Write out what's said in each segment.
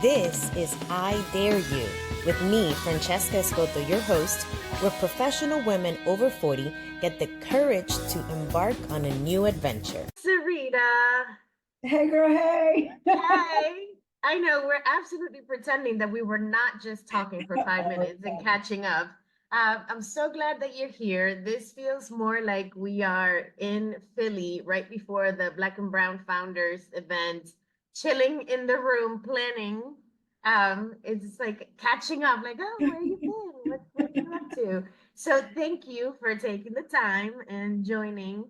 This is I Dare You with me, Francesca Escoto, your host, where professional women over 40 get the courage to embark on a new adventure. Syreeta. Hey, girl, hey. Hey. I know we're absolutely pretending that we were not just talking for 5 minutes and catching up. I'm so glad that you're here. This feels more like we are in Philly right before the Black and Brown Founders event, chilling in the room, planning. It's like catching up, like, oh, where you been? What you up to? So thank you for taking the time and joining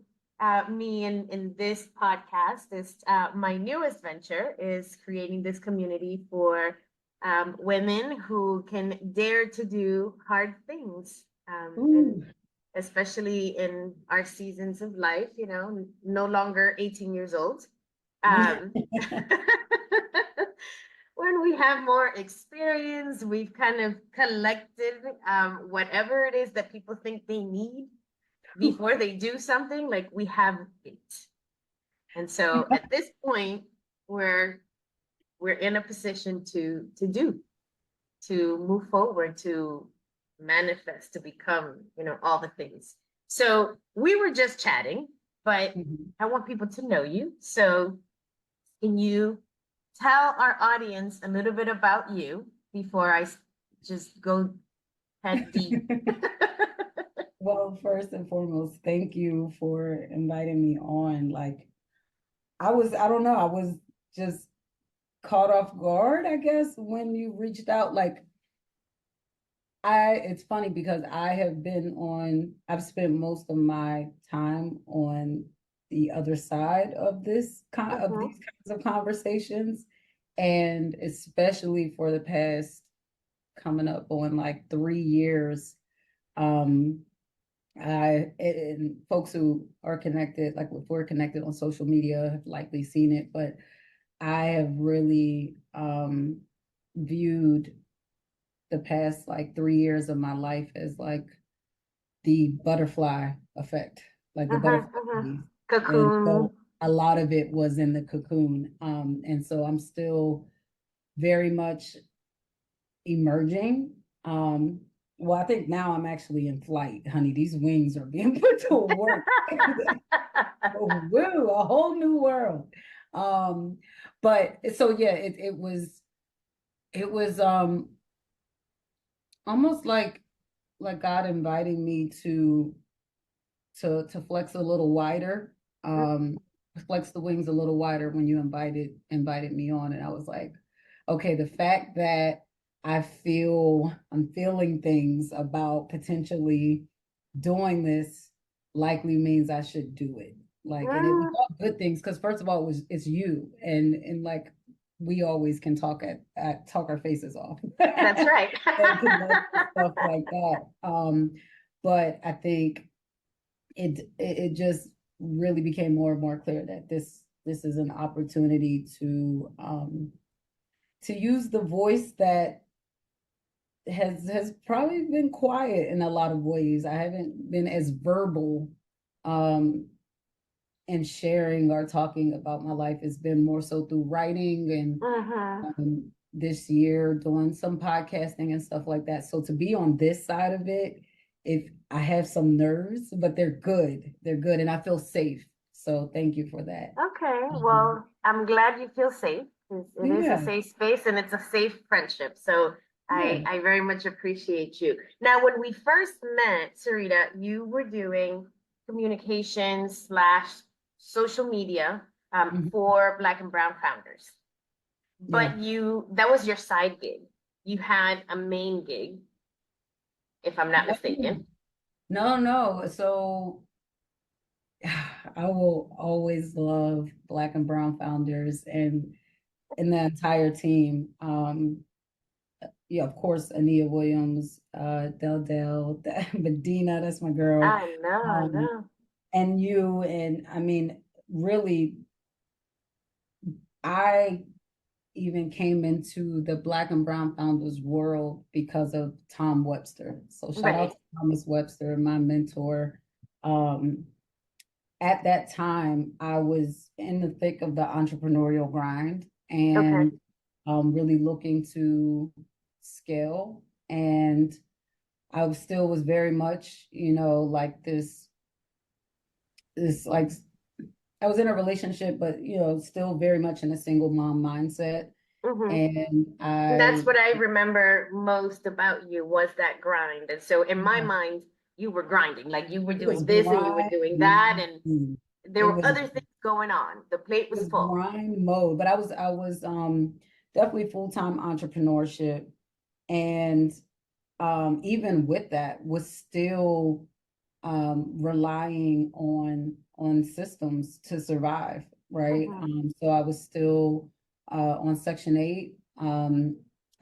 me in this podcast. Is my newest venture is creating this community for women who can dare to do hard things, and especially in our seasons of life, no longer 18 years old. Um, when we have more experience, we've kind of collected whatever it is that people think they need before they do something, like we have it. And so at this point, we're in a position to move forward, to manifest, to become, all the things. So we were just chatting, but I want people to know you. So can you tell our audience a little bit about you before I just go head deep? Well, first and foremost, thank you for inviting me on. I don't know, I was just caught off guard, I guess, when you reached out. It's funny because I've spent most of my time on the other side of these kinds of conversations. And especially for the past coming up on 3 years, and folks who are connected, like if we're connected on social media, have likely seen it, but I have really viewed the past 3 years of my life as the butterfly effect, the butterfly. Cocoon. And so a lot of it was in the cocoon. And so I'm still very much emerging. Well, I think now I'm actually in flight, honey. These wings are being put to work. Woo, a whole new world. But so yeah, it was almost like God inviting me to flex a little wider, flex the wings a little wider when you invited me on. And I was like, okay, the fact that I'm feeling things about potentially doing this likely means I should do it. And it was all good things, because first of all, it's you, and we always can talk our faces off. That's right. Stuff like that. But I think it just really became more and more clear that this is an opportunity to use the voice that has probably been quiet in a lot of ways. I haven't been as verbal in sharing or talking about my life. It's been more so through writing and this year doing some podcasting and stuff like that. So to be on this side of it, if I have some nerves, but they're good, and I feel safe. So thank you for that. Okay, well, I'm glad you feel safe. It is a safe space, and it's a safe friendship. So I very much appreciate you. Now, when we first met, Syreeta, you were doing communications / social media for Black and Brown Founders. But that was your side gig. You had a main gig, if I'm not mistaken. No. So I will always love Black and Brown Founders and the entire team. Of course, Ania Williams, Del, Medina, that's my girl. I know. And you, and I mean, really, I even came into the Black and Brown Founders world because of Tom Webster. So shout out to Thomas Webster, my mentor. At that time, I was in the thick of the entrepreneurial grind, and really looking to scale. And I still was very much, like this like I was in a relationship, but still very much in a single mom mindset. Mm-hmm. And That's what I remember most about you was that grind. And so in my yeah, mind, you were grinding, like you were it was doing this and you were doing that, and grind. there It were was other things going on. The plate it was was full. grind mode, but I was definitely full-time entrepreneurship. And even with that was still relying on systems to survive, right? Mm-hmm. So I was still on Section 8.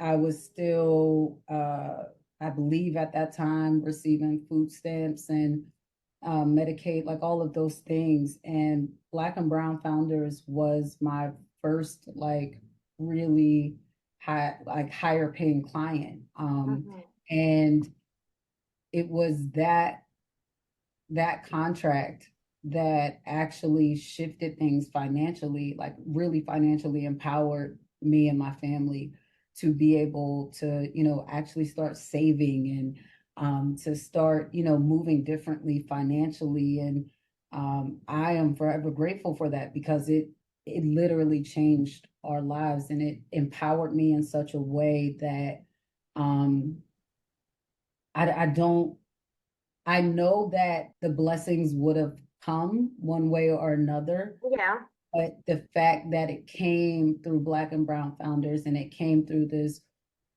I was still, I believe at that time, receiving food stamps and Medicaid, like all of those things. And Black and Brown Founders was my first, like, really higher paying client. Mm-hmm. And it was that contract that actually shifted things financially, like really financially empowered me and my family to be able to, actually start saving and to start, moving differently financially. And I am forever grateful for that because it literally changed our lives and it empowered me in such a way that um, I don't I know that the blessings would have come one way or another, Yeah. but the fact that it came through Black and Brown Founders and it came through this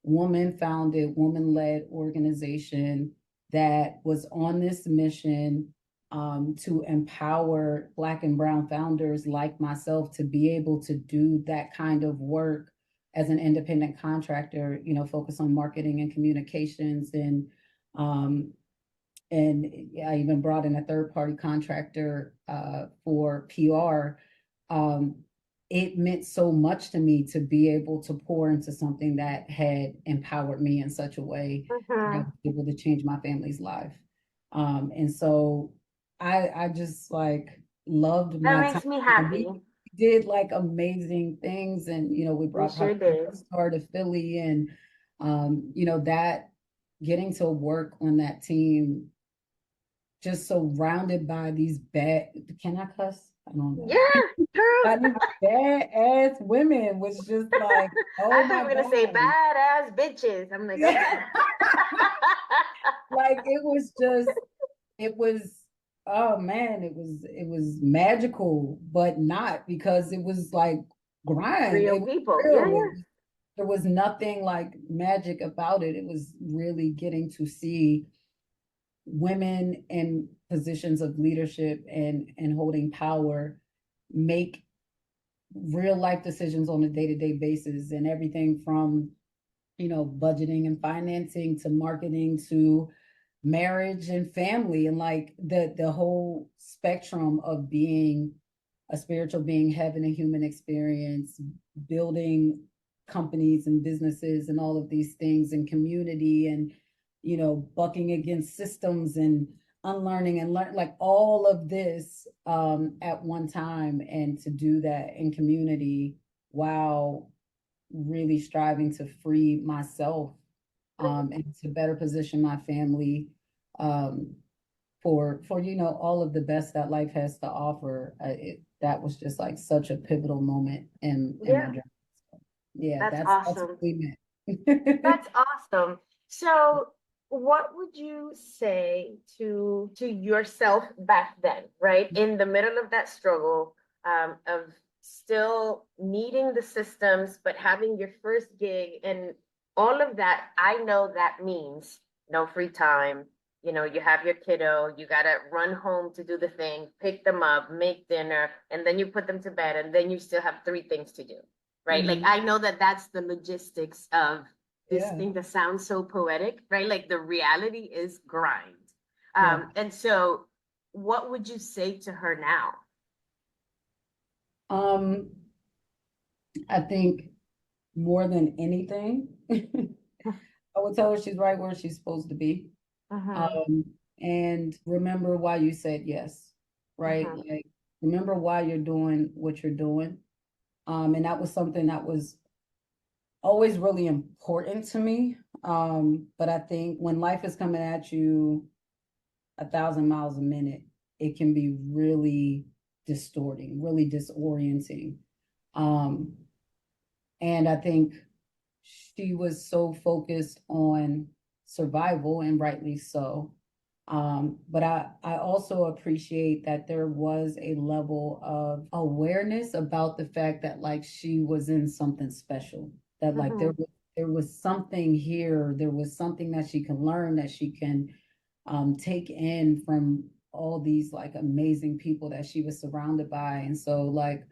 woman founded, woman led organization that was on this mission to empower Black and Brown founders like myself to be able to do that kind of work as an independent contractor, focus on marketing and communications um, and I even brought in a third party contractor for PR. Um, it meant so much to me to be able to pour into something that had empowered me in such a way that I Mm-hmm. was able to change my family's life. And so I just like loved That my time. makes me We happy. did like amazing things, and we We brought sure Project did. Star to Philly, and that getting to work on that team just surrounded by these bad, can I cuss? I don't know. Yeah, true. By these badass women was just like, I oh thought you my were gonna say God. badass bitches. I'm like, Yeah. okay. Like it was just, it was, oh man, it was magical, but not because it was like grind. Real It was people. Yeah, real. yeah. There was nothing like magic about it. It was really getting to see women in positions of leadership and holding power make real life decisions on a day-to-day basis, and everything from budgeting and financing to marketing to marriage and family, and like the whole spectrum of being a spiritual being, having a human experience, building companies and businesses and all of these things and community, and bucking against systems and unlearning and learn, like all of this at one time, and to do that in community while really striving to free myself and to better position my family um, for all of the best that life has to offer. That was just like such a pivotal moment in my Yeah, journey. So, yeah, that's that's what awesome. we meant. That's awesome. So, what would you say to yourself back then, right? In the middle of that struggle, of still needing the systems, but having your first gig and all of that, I know that means no free time. You have your kiddo, you gotta run home to do the thing, pick them up, make dinner, and then you put them to bed, and then you still have three things to do, right? Like Mhm. I know that that's the logistics of this Yeah, thing that sounds so poetic, right? Like the reality is grind. yeah. And so, what would you say to her now? Um, I think more than anything, I would tell her she's right where she's supposed to be. Mm-hmm, Um, and remember why you said yes, right? mm-hmm, Like, remember why you're doing what you're doing. And that was something that was always really important to me. But I think when life is coming at you 1,000 miles a minute, it can be really distorting, really disorienting. Um, and I think she was so focused on survival, and rightly so. But I also appreciate that there was a level of awareness about the fact that like she was in something special, that like Mm-hmm. there was something here, there was something that she can learn, that she can take in from all these like amazing people that she was surrounded by. And so like,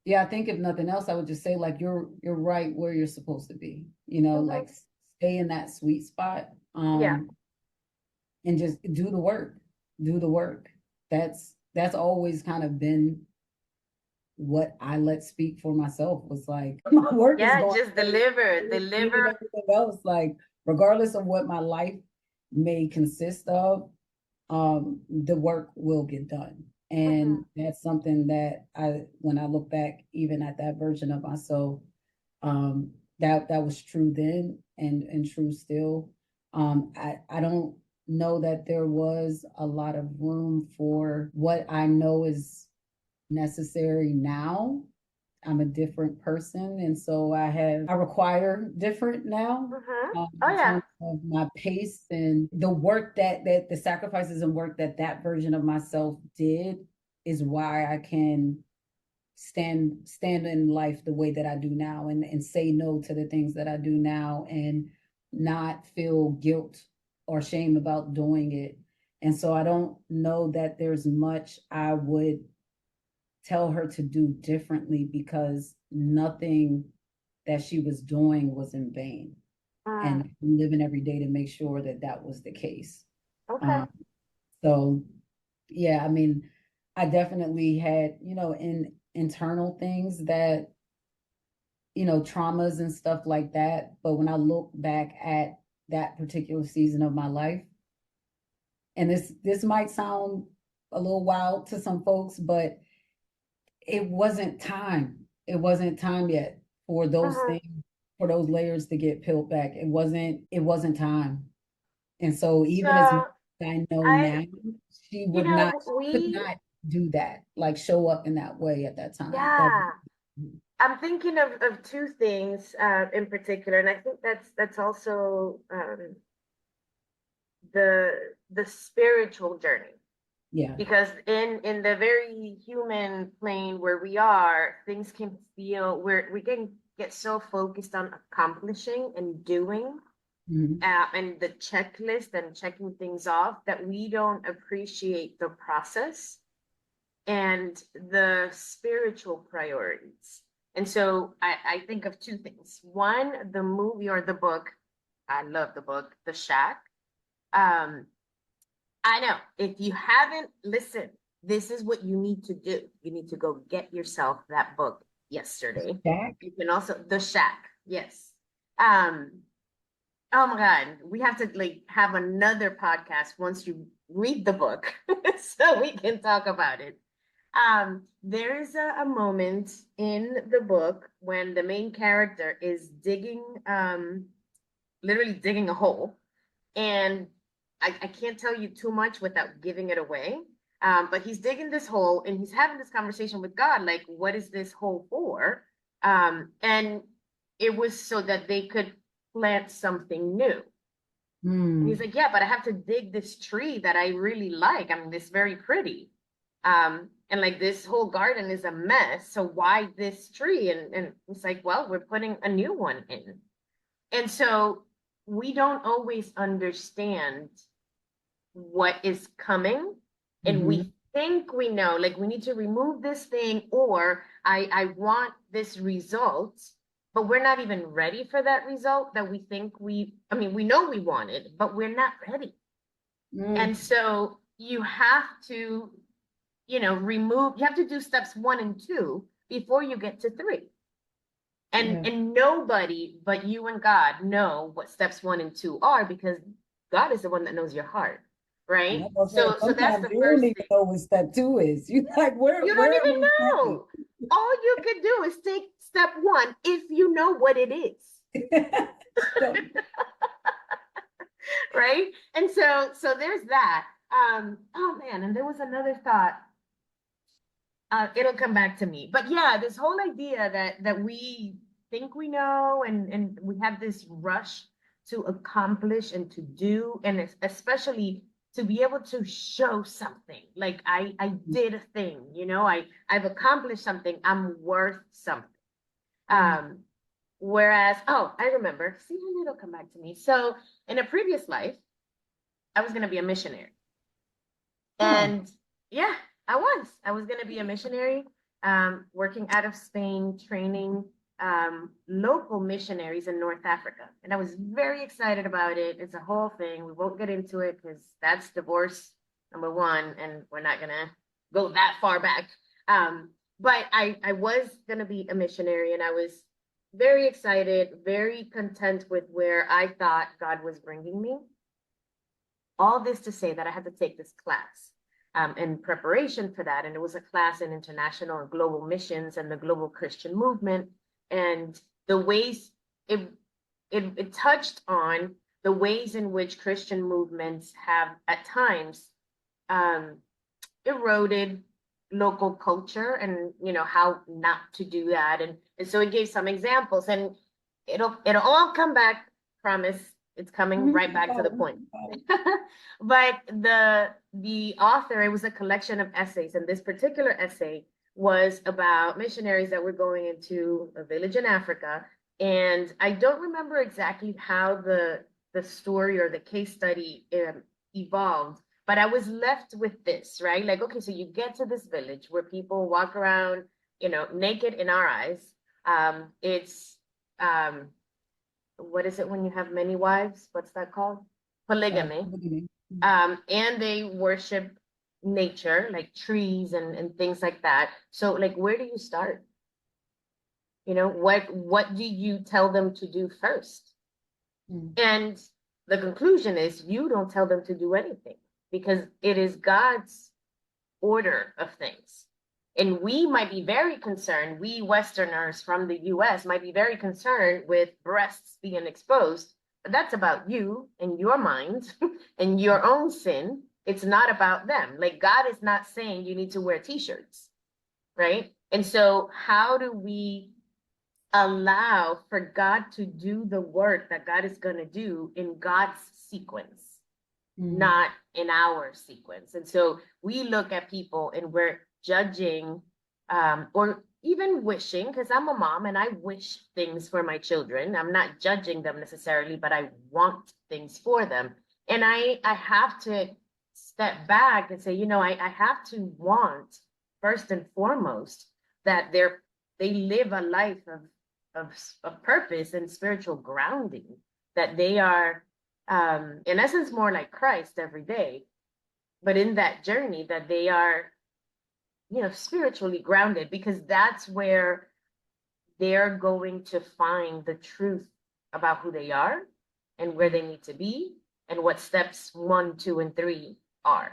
yeah, I think if nothing else, I would just say like you're right where you're supposed to be, like Mm-hmm. stay in that sweet spot. Yeah. And just do the work. Do the work. That's always kind of been what I let speak for myself, was like my work is Yeah, going just first, deliver, and deliver. everything else, like regardless of what my life may consist of, the work will get done. Mm-hmm. And that's something that when I look back even at that version of myself, that was true then, and true still. I don't know that there was a lot of room for what I know is necessary now. I'm a different person, and so I require different now, Mm-hmm. Oh in yeah. terms of my pace and the work that the sacrifices and work that version of myself did is why I can stand in life the way that I do now, and say no to the things that I do now, and not feel guilt or shame about doing it. And so I don't know that there's much I would tell her to do differently, because nothing that she was doing was in vain. And Mm. I'm living every day to make sure that that was the case. Okay. Um, so yeah, I mean, I definitely had, in internal things that, traumas and stuff like that. But when I look back at that particular season of my life, and this might sound a little wild to some folks, but it wasn't time. It wasn't time yet for those Mm-hmm. things, for those layers to get peeled back. It wasn't time. And so even as much So as I know I, now, she could we, not do that, like show up in that way at that time. That yeah, I'm thinking of two things in particular, and I think that's also the the spiritual journey. yeah. Because in the very human plane where we are, things can feel we can get so focused on accomplishing and doing, Mhm. and the checklist and checking things off, that we don't appreciate the process and the spiritual priorities. And so I think of two things. One, the movie or the book. I love the book, The Shack. Um, I know if you haven't listened, this is what you need to do. You need to go get yourself that book yesterday. Jack. You can also The Shack. Yes. Um, oh my God, we have to like have another podcast once you read the book so we can talk about it. There's a moment in the book when the main character is digging, literally digging a hole, and I can't tell you too much without giving it away. But he's digging this hole and he's having this conversation with God, like, what is this hole for? And it was so that they could plant something new. And he's Mm. like, yeah, but I have to dig this tree that I really like. I mean, it's very pretty. And like this whole garden is a mess. So why this tree? And it's like, well, we're putting a new one in. And so we don't always understand what is coming. And Mm-hmm. we think we know, like we need to remove this thing, or I want this result, but we're not even ready for that result that we think I mean, we know we want it, but we're not ready. And Mm. so you have to, you have to do steps 1 and 2 before you get to 3. and Yeah. and nobody but you and God know what steps 1 and 2 are, because God is the one that knows your heart, And right? I'm gonna say So that's sometimes the you don't first even thing. know what step two is. You like, You don't where am even I standing? know. All you can do is take step 1 if you know what it is. So, Right? And so there's that. Oh man, and there was another thought. It'll come back to me. But yeah, this whole idea that we think we know and we have this rush to accomplish and to do, and especially to be able to show something. Like I did a thing, I've accomplished something, I'm worth something. mm, Um, whereas, oh, I remember, see, it'll come back to me. So in a previous life, I was gonna be a missionary. oh, And yeah, I was going to be a missionary, working out of Spain, training local missionaries in North Africa. And I was very excited about it. It's a whole thing. We won't get into it because that's divorce number one, and we're not going to go that far back. But I was going to be a missionary, and I was very excited, very content with where I thought God was bringing me. All this to say that I had to take this class in preparation for that. And it was a class in international and global missions and the global Christian movement. And the ways it touched on the ways in which Christian movements have at times um, eroded local culture, and how not to do that. And so it gave some examples, and it'll all come back, promise. It's coming right back to the point. But the author, it was a collection of essays, and this particular essay was about missionaries that were going into a village in Africa. And I don't remember exactly how the story or the case study evolved, but I was left with this, right? Like, okay, so you get to this village where people walk around, naked in our eyes. It's what is it when you have many wives? What's that called? Polygamy. beginning. And they worship nature, like trees and things like that. So, like, where do you start? What do you tell them to do first? Mm, And the conclusion is you don't tell them to do anything because it is God's order of things. And we might be very concerned, we Westerners from the US might be very concerned with breasts being exposed, but that's about you and your mind and your own sin. It's not about them. Like, God is not saying you need to wear t-shirts, right? And so, how do we allow for God to do the work that God is going to do in God's sequence, mm, not in our sequence? And so we look at people and we're judging, or even wishing, because I'm a mom and I wish things for my children. I'm not judging them necessarily, but I want things for them. And I have to step back and say, I have to want first and foremost that they live a life of purpose and spiritual grounding, that they are in essence more like Christ every day, but in that journey that they are, spiritually grounded, because that's where they're going to find the truth about who they are and where they need to be and what steps 1, 2, and 3 are.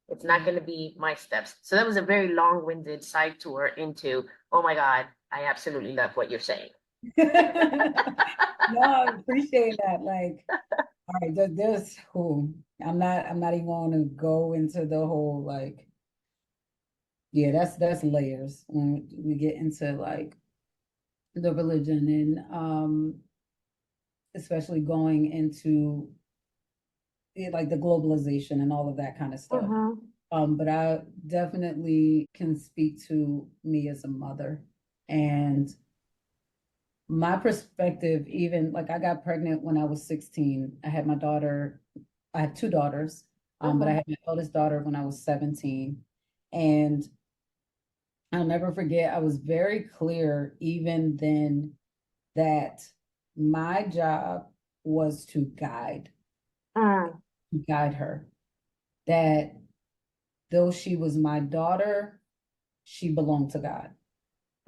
It's not going to be my steps. So that was a very long-winded side tour into, oh my God, I absolutely love what you're saying. No, I appreciate that. Like, all right, there's who I'm not even going to go into the whole like, yeah, that's layers when we get into like the religion and especially going into like the globalization and all of that kind of stuff. Mm-hmm. But I definitely can speak to me as a mother and my perspective, even like I got pregnant when I was 16. I had my daughter, I had two daughters, but I Mm-hmm. had my eldest daughter when I was 17. And I'll never forget, I was very clear even then that my job was Mm. to guide her. That though she was my daughter, she belonged to God.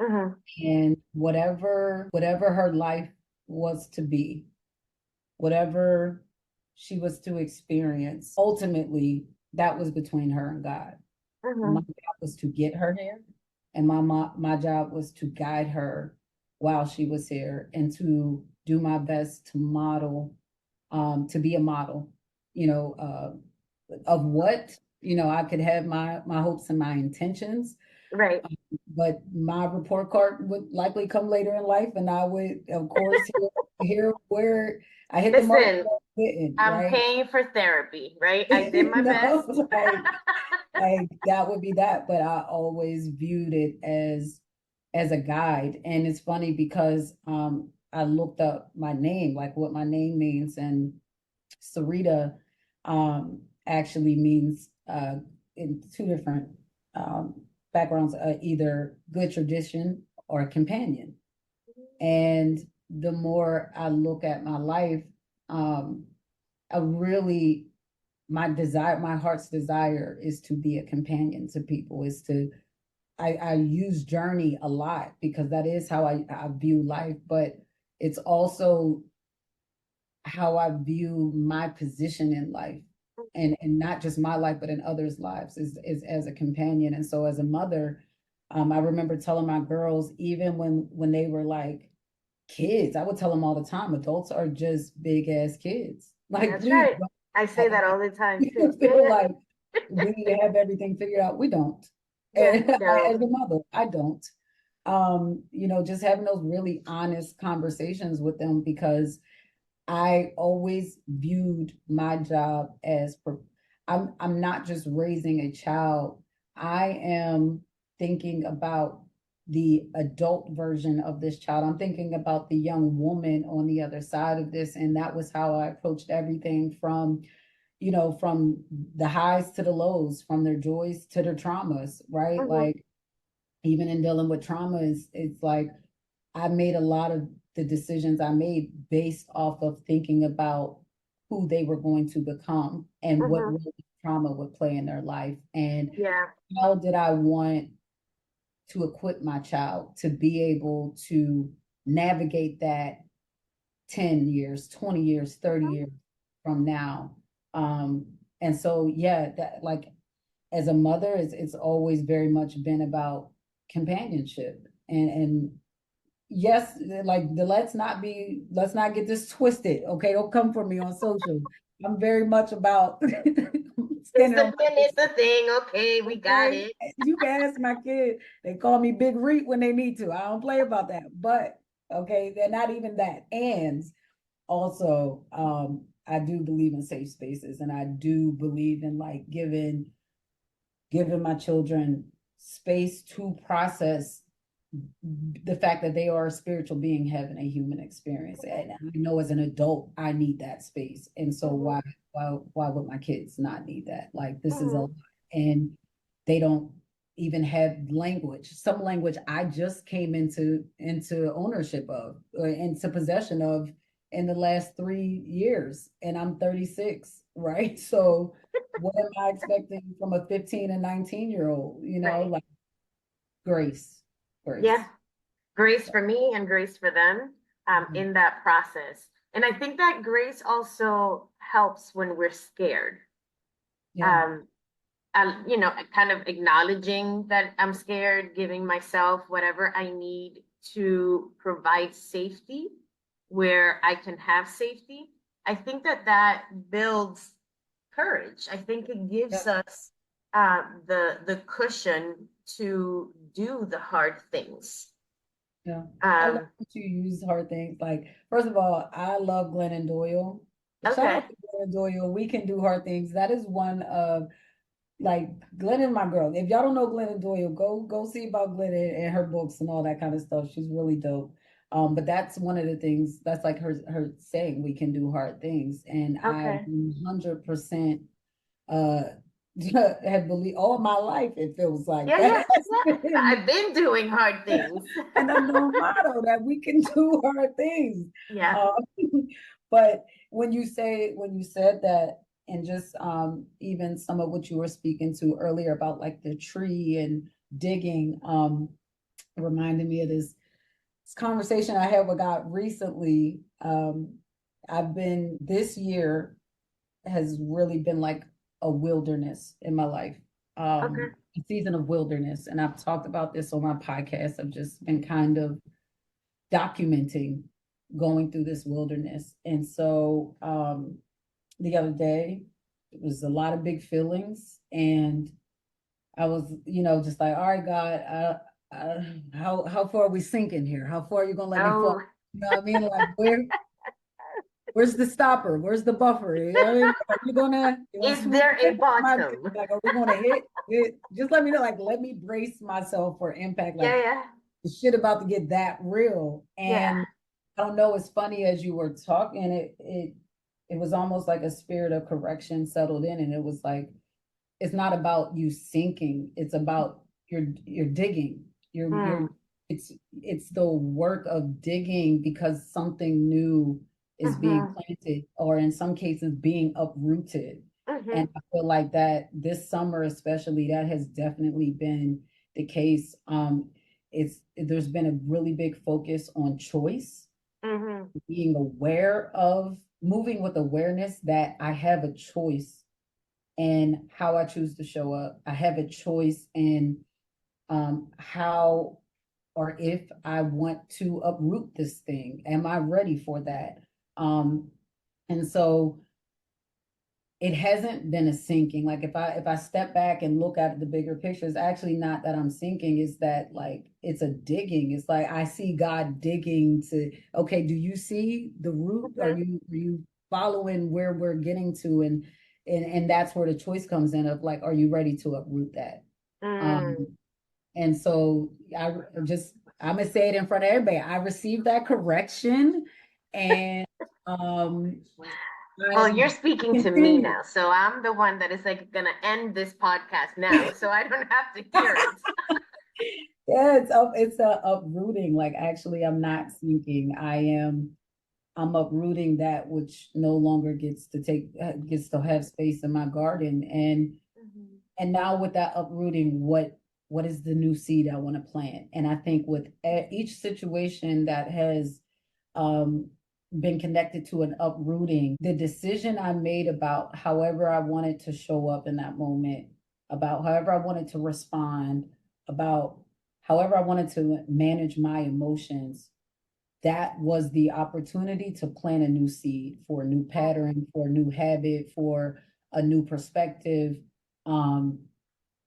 Mm-hmm. And whatever her life was to be, whatever she was to experience, ultimately that was between her and God. My Mm-hmm. job was to get her here, and my job was to guide her while she was here and to do my best to model, to be a model, of what, I could have my hopes and my intentions, Right. but my report card would likely come later in life, and I would, of course, hear where I hit the mark, Listen, didn't, I'm right? paying for therapy, right? I did my best. Like that would be that, but I always viewed it as a guide. And it's funny because I looked up my name, like what my name means, and Syreeta actually means in two different um, backgrounds, either good tradition or companion. And the more I look at my life, um, I really, my heart's desire is to be a companion to people, is to, I use journey a lot because that is how I view life, but it's also how I view my position in life, and not just my life, but in others' lives, is as a companion. And so as a mother, I remember telling my girls, even when they were like kids, I would tell them all the time, adults are just big ass kids. Like, That's please right. I say that all the time too. feel like we need to have everything figured out. We don't. Yeah, And we don't. as a mother, I don't. Just having those really honest conversations with them, because I always viewed my job as I'm not just raising a child. I am thinking about the adult version of this child. I'm thinking about the young woman on the other side of this. And that was how I approached everything, from the highs to the lows, from their joys to their traumas, right? Mhm, Like, even in dealing with trauma, it's like I made a lot of the decisions I made based off of thinking about who they were going to become and what mhm. role trauma would play in their life, and Yeah. how did I want to equip my child to be able to navigate that 10 years, 20 years, 30 years from now. Um, and so, yeah, that, like, as a mother, it's always very much been about companionship, and yes, like, let's not get this twisted. Okay, don't come for me on social. I'm very much about standing on Discipline is the thing. Okay, my, we got okay. it. You can ask my kid. They call me Big Reet when they need to. I don't play about that. But okay, they're not even that. And also, I do believe in safe spaces, and I do believe in, like, giving my children space to process the fact that they are a spiritual being having a human experience. And I know as an adult, I need that space. And so Mhm, why would my kids not need that? Like, this is a mhm. lot. And they don't even have language. Some language I just came into ownership of, or into possession of, in the last 3 years. And I'm 36, right? So what am I expecting from a 15 and 19-year-old? Right. Like, grace, Yeah. grace. Grace for me and grace for them Mhm. in that process. And I think that grace also helps when we're scared. Yeah, Um, kind of acknowledging that I'm scared, giving myself whatever I need to provide safety where I can have safety. I think that that builds courage. I think it yeah, gives us the cushion to do the hard things. yeah. I love Um, that you use hard things. Like, first of all, I love Glennon Doyle. Shout okay. out to Glennon Doyle. We can do hard things. That is one of, like, Glennon, my girl. If y'all don't know Glennon Doyle, go see about Glennon and her books and all that kind of stuff. She's really dope. But that's one of the things, that's like her saying, we can do hard things. And I Okay. 100% uh have believed all my life, it feels like Yeah, that yeah, has yeah. been I've been doing hard things. an unknown motto, that we can do hard things. Yeah. Uh, but when you said that, and just even some of what you were speaking to earlier about, like, the tree and digging, reminded me of this conversation I had with God recently. This year has really been like a wilderness in my life, Okay. a season of wilderness. And I've talked about this on my podcast. I've just been kind of documenting going through this wilderness. And so the other day, it was a lot of big feelings, and I was, just like, all right, God, how far are we sinking here? How far are you gonna let me fall? Oh, You know what I mean? Like, where's the stopper? Where's the buffer? You know what I mean? Are you gonna is swoop there a in? bottom? Like, are we gonna hit? Just let me know. Like, let me brace myself for impact. Yeah, Like, yeah, the shit about to get that real. yeah. And I don't know. It's funny, as you were talking, it was almost like a spirit of correction settled in, and it was like, it's not about you sinking. It's about you're digging. You're Mm, it's the work of digging, because something new is being mm-hmm, planted, or in some cases being uprooted. mm-hmm, And I feel like that this summer, especially, that has definitely been the case. There's been a really big focus on choice, mm-hmm. being aware of, moving with awareness that I have a choice and how I choose to show up. I have a choice in how or if I want to uproot this thing. Am I ready for that? Um, and so it hasn't been a sinking. Like, if I step back and look at the bigger picture, it's actually not that I'm sinking, is that, like, it's a digging. It's like I see God digging to, okay, do you see the root? Are you following where we're getting to? And that's where the choice comes in of, like, are you ready to uproot that? Mm. Um, and so I'm gonna say it in front of everybody. I received that correction, and um Well, you're I'm speaking to me continue. now, so I'm the one that is like gonna end this podcast now, so I don't have to hear it. Yeah, it's a uprooting. Like, actually, I'm not sinking. I'm uprooting that which no longer gets to have space in my garden. Mhm. And now, with that uprooting, what is the new seed I want to plant? And I think with each situation that has um been connected to an uprooting, the decision I made about however I wanted to show up in that moment, about however I wanted to respond, about however I wanted to manage my emotions, that was the opportunity to plant a new seed for a new pattern, for a new habit, for a new perspective. Um,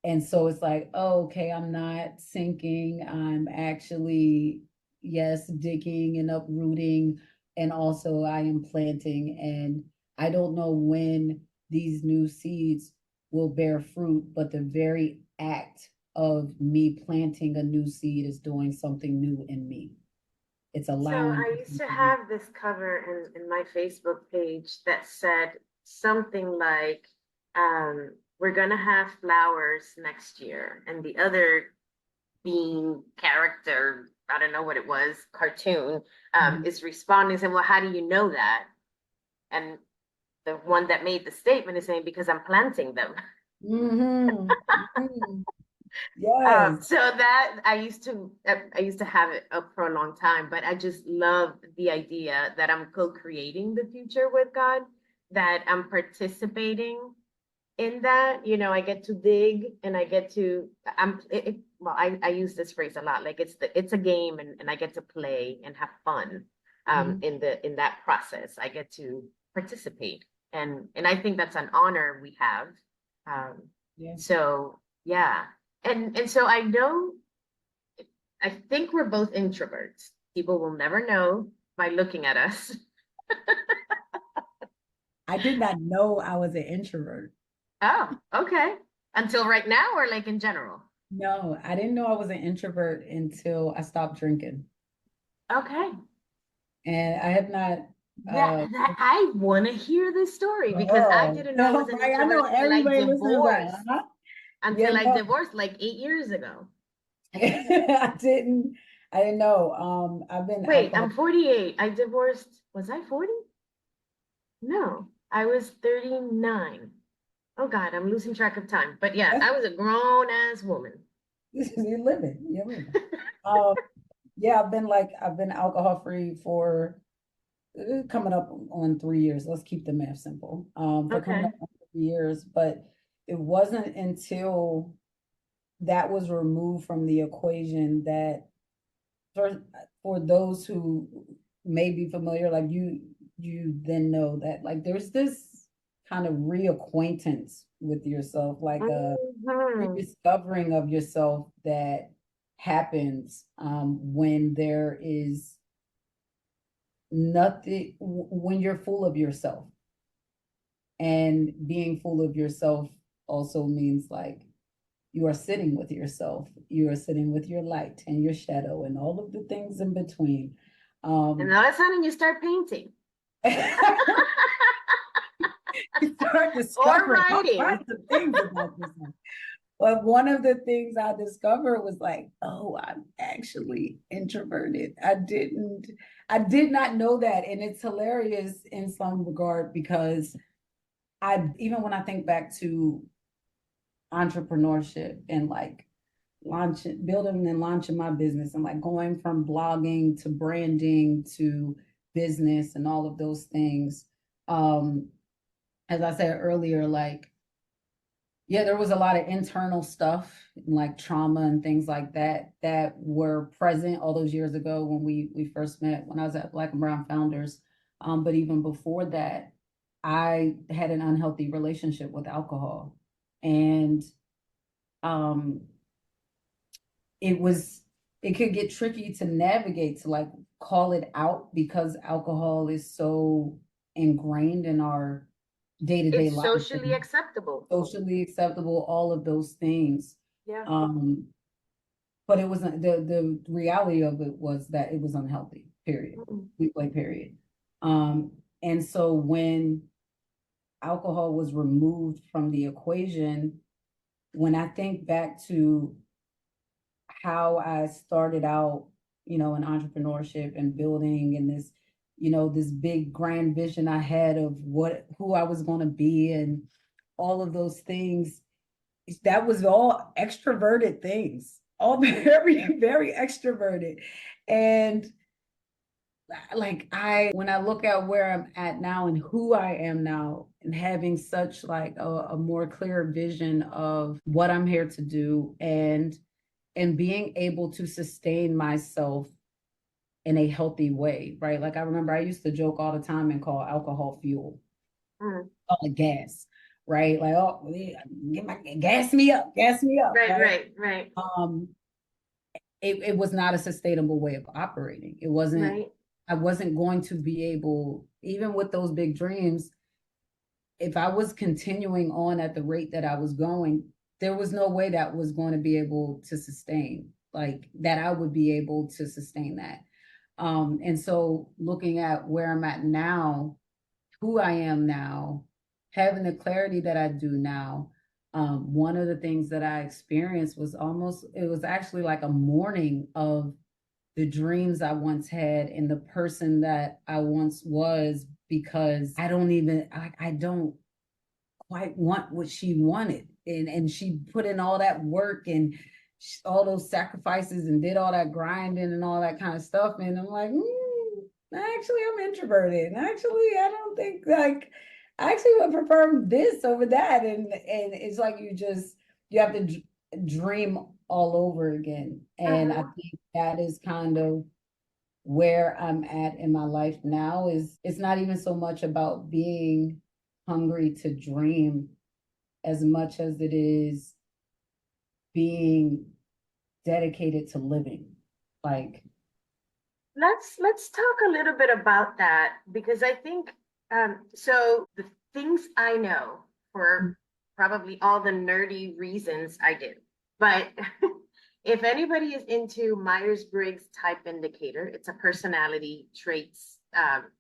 and so it's like, oh, okay, I'm not sinking. I'm actually, yes, digging and uprooting. And also, I am planting. And I don't know when these new seeds will bear fruit, but the very act of me planting a new seed is doing something new in me. It's So allowing I for used to something new. have this cover in my Facebook page that said something like, we're gonna have flowers next year, and the other being character, I don't know what it was, cartoon, Mhm. is responding saying, well, how do you know that? And the one that made the statement is saying, because I'm planting them. Mhm. Mhm. Yes. So that I used to have it up for a long time, but I just love the idea that I'm co-creating the future with God, that I'm participating in that. I get to dig and I get to well, I use this phrase a lot. Like, it's a game, and I get to play and have fun Mhm. in that process. I get to participate, and I think that's an honor we have. Um, Yeah. so yeah. And so I think we're both introverts. People will never know by looking at us. I did not know I was an introvert. Oh, okay. Until right now, or like in general? No, I didn't know I was an introvert until I stopped drinking. Okay. And I have not, uh, That I want to hear this story, because I oh, didn't know I was no, an right. I introvert know everybody listening is like, huh? Yeah, until I no, divorced like 8 years ago. I didn't know. I've been Wait, alcohol. I'm 48. I divorced. Was I 40? No, I was 39. Oh God, I'm losing track of time. But yeah, That's, I was a grown ass woman. you're living. You're living. Um, yeah, I've been alcohol free for coming up on 3 years. Let's keep the math simple. For coming Okay. up on 3 years, but it wasn't until that was removed from the equation that for, for those who may be familiar, like you then know that like there's this kind of reacquaintance with yourself, like a Mhm. rediscovering of yourself that happens when there is nothing, when you're full of yourself. And being full of yourself also means like you are sitting with yourself, you are sitting with your light and your shadow and all of the things in between. And all of a sudden you start painting You start or discovering all writing. kinds of things about yourself. But one of the things I discovered was like, oh, I'm actually introverted. I did not know that. And it's hilarious in some regard because even when I think back to entrepreneurship and like building and launching my business and like going from blogging to branding to business and all of those things. As I said earlier, like, yeah, there was a lot of internal stuff like trauma and things like that that were present all those years ago when we first met when I was at Black and Brown Founders. But even before that, I had an unhealthy relationship with alcohol. And um it could get tricky to navigate to like call it out because alcohol is so ingrained in our day-to-day It's life socially and acceptable. socially acceptable, all of those things. Yeah. Um, but it wasn't the reality of it was that it was unhealthy, period. Mm-mm. Period. Um, and so when alcohol was removed from the equation, when I think back to how I started out, in entrepreneurship and building and this, this big grand vision I had of who I was going to be and all of those things, that was all extroverted things, all very, very extroverted. And like when I look at where I'm at now and who I am now and having such like a more clear vision of what I'm here to do and being able to sustain myself in a healthy way, right? Like I remember I used to joke all the time and call alcohol fuel, Mm. call it gas, right? Like, oh, gas me up, Right, right? right, right, Um, it was not a sustainable way of operating. right. I wasn't going to be able, even with those big dreams, if I was continuing on at the rate that I was going, there was no way that was going to be able to sustain, like that I would be able to sustain that. And so looking at where I'm at now, who I am now, having the clarity that I do now, one of the things that I experienced it was actually like a mourning of the dreams I once had and the person that I once was because I don't quite want what she wanted. And she put in all that work and all those sacrifices and did all that grinding and all that kind of stuff. And I'm like, actually, I'm introverted. And actually, I don't think like I actually would prefer this over that. And it's like you have to dream all over again. And I Uh-huh. think that is kind of where I'm at in my life now is it's not even so much about being hungry to dream as much as it is being dedicated to living. Like, Let's talk a little bit about that because I think so the things I know for probably all the nerdy reasons I do. But if anybody is into Myers-Briggs type indicator, it's a personality traits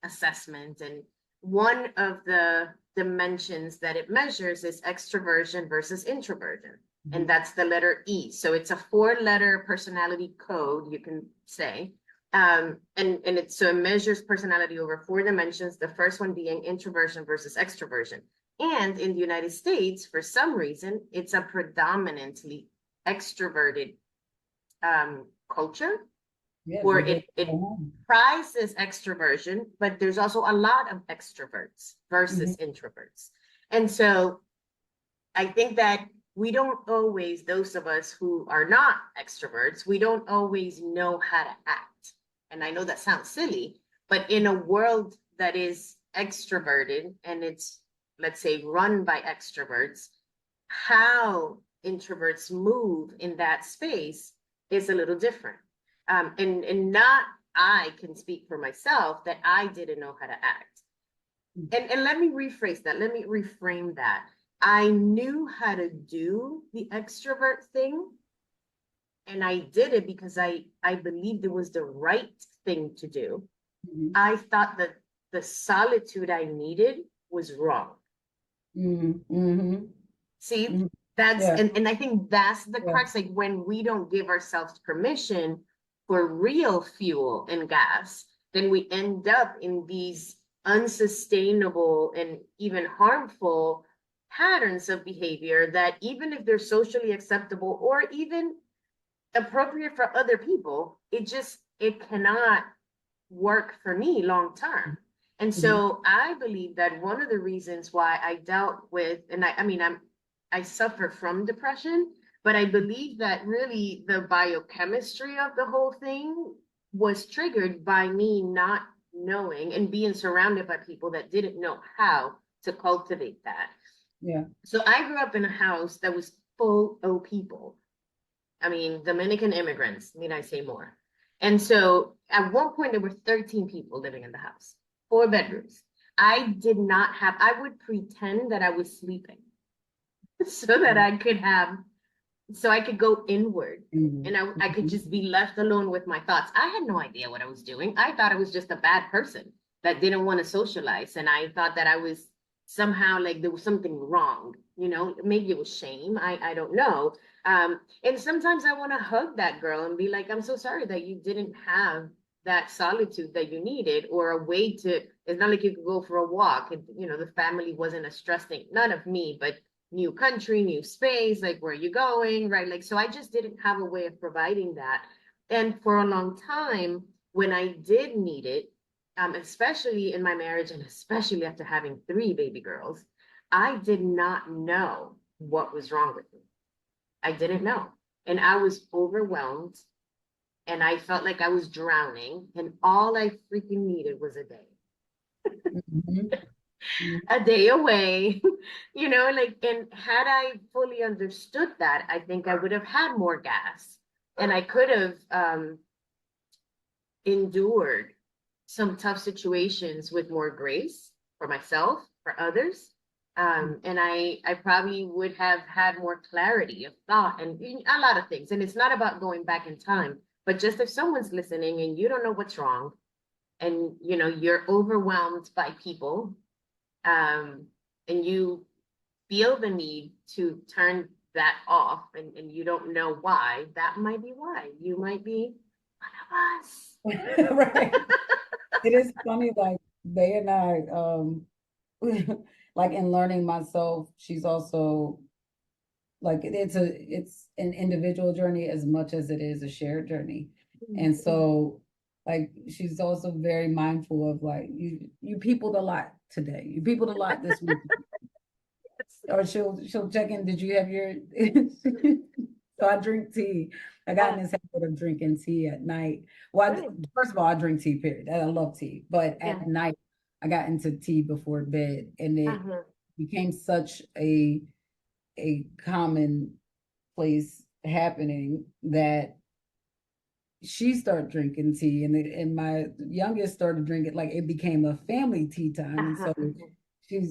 assessment. And one of the dimensions that it measures is extroversion versus introversion. And that's the letter E. So it's a 4-letter personality code, you can say. And it measures personality over 4 dimensions, the first one being introversion versus extroversion. And in the United States, for some reason, it's a predominantly extroverted culture yeah, where they it prizes extroversion, but there's also a lot of extroverts versus introverts. And so I think that we don't always, those of us who are not extroverts, we don't always know how to act. And I know that sounds silly, But in a world that is extroverted and it's, let's say, run by extroverts, how introverts move in that space is a little different. And not I can speak for myself that I didn't know how to act. And let me rephrase that. Let me reframe that. I knew how to do the extrovert thing, and I did it because I believed it was the right thing to do. Mm-hmm. I thought that the solitude I needed was wrong. Mm-hmm. See, Mm-hmm. that's Yeah. and I think that's the Yeah. crux. Like when we don't give ourselves permission for real fuel and gas, then we end up in these unsustainable and even harmful patterns of behavior that even if they're socially acceptable or even appropriate for other people, it cannot work for me long term. And Mm-hmm. so I believe that one of the reasons why I dealt with, and I mean, I suffer from depression, but I believe that really the biochemistry of the whole thing was triggered by me not knowing and being surrounded by people that didn't know how to cultivate that. Yeah. So I grew up in a house that was full of people. I mean, Dominican immigrants, need I say more? And so at one point, there were 13 people living in the house, 4 bedrooms. I did not have, I would pretend that I was sleeping so that I could have, so I could go inward Mm-hmm. and I could just be left alone with my thoughts. I had no idea what I was doing. I thought I was just a bad person that didn't want to socialize. And I thought that I was somehow like there was something wrong, maybe it was shame. I don't know. And sometimes I want to hug that girl and be like, I'm so sorry that you didn't have that solitude that you needed or a way to, it's not like you could go for a walk and, the family wasn't a stressing, none of me, but new country, new space, like where are you going, right? Like, so I just didn't have a way of providing that. And for a long time, when I did need it, especially in my marriage and especially after having 3 baby girls, I did not know what was wrong with me. I didn't know. And I was overwhelmed and I felt like I was drowning and all I freaking needed was a day. Mm-hmm. A day away, like, and had I fully understood that, I think I would have had more gas and I could have endured some tough situations with more grace for myself, for others. And I probably would have had more clarity of thought and a lot of things. And it's not about going back in time, but just if someone's listening and you don't know what's wrong and you're overwhelmed by people, um, and you feel the need to turn that off and you don't know why, that might be why. You might be one of us. Right. It is funny, like Bay and I, like in learning myself, she's also like it's an individual journey as much as it is a shared journey. And so like she's also very mindful of like you peopled a lot today. You peopled a lot this week. Or she'll check in, did you have your so I drink tea. I got in this habit of drinking tea at night. Well, first of all, I drink tea, period. I love tea. But at night, I got into tea before bed, and it became such a common place happening that she started drinking tea, and my youngest started drinking. Like it became a family tea time, and so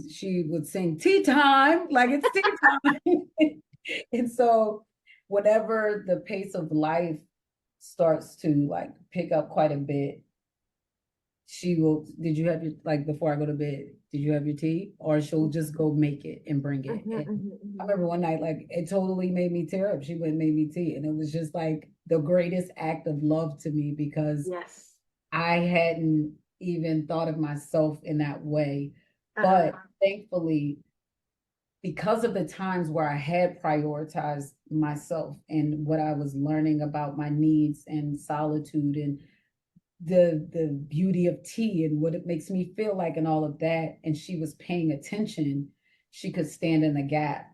she would sing tea time, like it's tea time. And so whenever the pace of life starts to like pick up quite a bit, she will, did you have your, like before I go to bed, did you have your tea? Or she'll just go make it and bring it. And I remember one night, like it totally made me tear up. She went and made me tea. And it was just like the greatest act of love to me because I hadn't even thought of myself in that way. But thankfully, because of the times where I had prioritized myself and what I was learning about my needs and solitude and the beauty of tea and what it makes me feel like and all of that, and she was paying attention, she could stand in the gap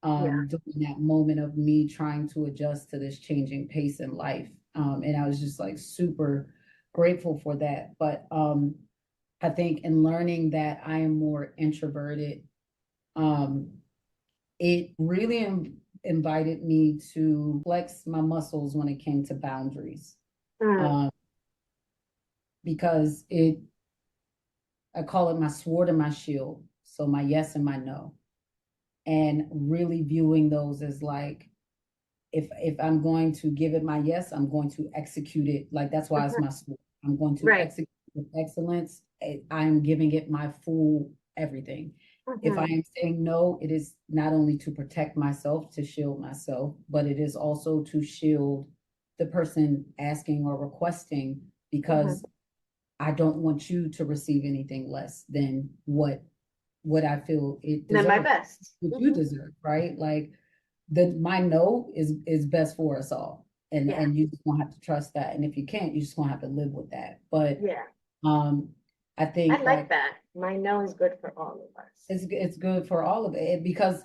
during that moment of me trying to adjust to this changing pace in life. And I was just like super grateful for that. But I think in learning that I am more introverted, it really invited me to flex my muscles when it came to boundaries. Mm. Because I call it my sword and my shield. So my yes and my no. And really viewing those as like, if I'm going to give it my yes, I'm going to execute it. Like that's why it's my sword. I'm going to Right. execute with excellence. I'm giving it my full everything. If I am saying no, it is not only to protect myself, to shield myself, but it is also to shield the person asking or requesting, because I don't want you to receive anything less than what I feel it Then my deserves, best. what you deserve, right? Like my no is best for us all. Yeah. And you just gonna have to trust that. And if you can't, you just gonna have to live with that. But Yeah. um I I think like like that. My no is good for all of us. it's good for all of it, because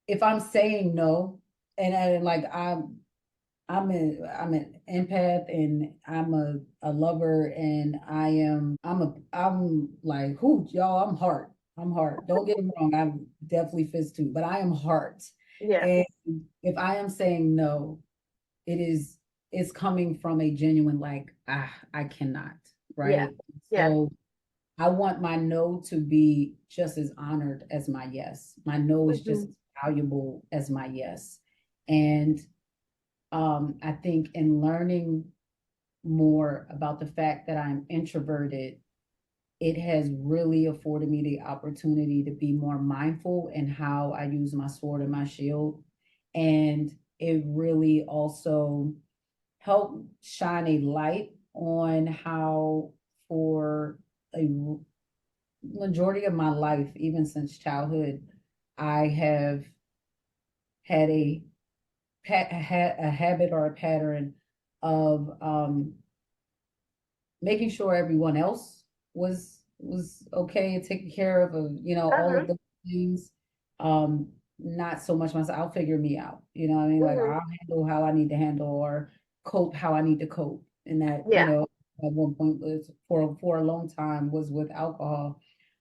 if I'm saying no, and like I'm an empath, and I'm a lover, and I'm like, who y'all, I'm heart. I'm heart. Don't get me wrong, I'm definitely fist too, but I am heart. Yeah. And if I am saying no, it's coming from a genuine like, I cannot, Yeah. right? Yeah. So I want my no to be just as honored as my yes. My no is just as valuable as my yes. And I think in learning more about the fact that I'm introverted, it has really afforded me the opportunity to be more mindful in how I use my sword and my shield. And it really also helped shine a light on how, for a majority of my life, even since childhood, I have had a habit or a pattern of making sure everyone else was okay and taken care of, all of the things. Not so much myself. I'll figure me out. You know what I mean? Like I'll handle how I need to handle, or cope how I need to cope. And that, Yeah. at one point was for a long time was with alcohol.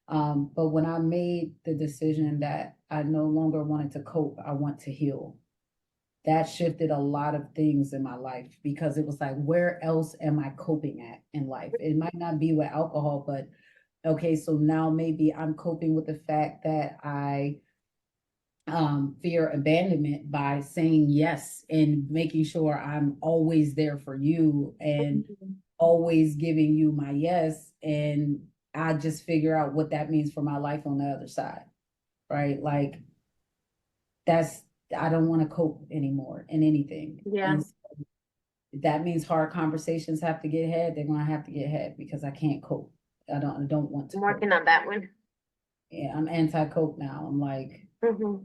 But when I made the decision that I no longer wanted to cope, I want to heal, that shifted a lot of things in my life, because it was like, where else am I coping at in life? It might not be with alcohol, but okay, so now maybe I'm coping with the fact that I fear abandonment by saying yes and making sure I'm always there for you and always giving you my yes. And I just figure out what that means for my life on the other side, right? Like that's, I don't want to cope anymore in anything. Yeah. And that means hard conversations have to get had. They're gonna have to get had because I can't cope. I don't want to I'm cope. working on that one. Yeah, I'm anti-cope now. I'm like, Mm-hmm.